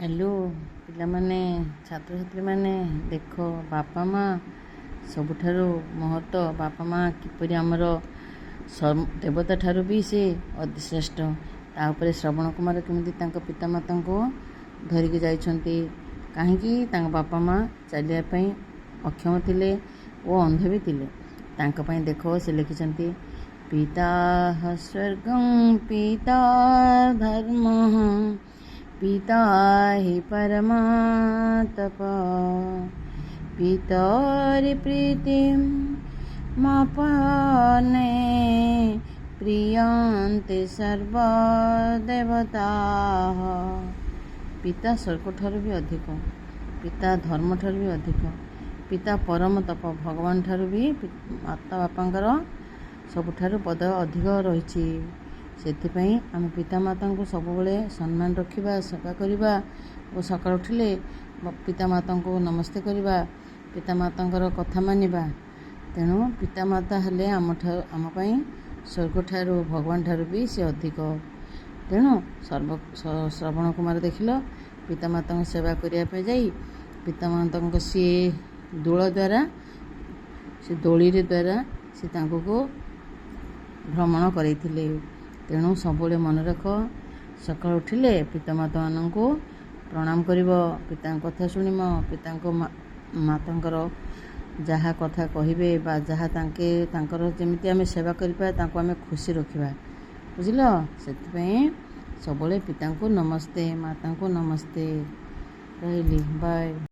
Hello पिलामाने छात्र छात्री माने देख बापा माँ सबुठारु महत्व बापा माँ किपरि आमर देवता ठारू भी से अधिश्रेष्ठ ताऊपर श्रवण कुमार केमिति तांको पितामाता को धरिकी जाइछन्ति कहीं बापा माँ चलिया पई अक्षम थिले ओ अंध भी थिले तांको पई देखो से लिखिछन्ति पिता स्वर्गं पिता धर्मः पिता हि परमातप पितरि प्रीतिं मापने प्रियन्ते सर्वदेवताः पिता स्वर्ग ठारू भी अधिक पिता धर्म ठारू भी अधिक पिता परम तप भगवान ठारू भी माता बापांकर सबुठारु पद अधिक रही से आम पितामाता को सबुबले सम्मान रखा सेवा करवा और सकाळ उठिले पितामाता को नमस्ते करवा पितामाता कथा मानिबा तेणु पितामाता हेले आम स्वर्ग ठारू भगवान ठारू भी से अधिक तेणु श्रवण कुमार देखिल पितामाता सेवा करने जाई पितामाता सी दोल द्वारा से दोली द्वारा से को भ्रमण करते तेणु सब मन रख सकाळ उठिले पितामाता मान को प्रणाम कर पिता कथा शुणिम पिता मातांकर जहाँ कथा कहे जहाँ जमी आम सेवा करें खुशी रखा बुझल से सब पिता को नमस्ते माता को नमस्ते रही बाय।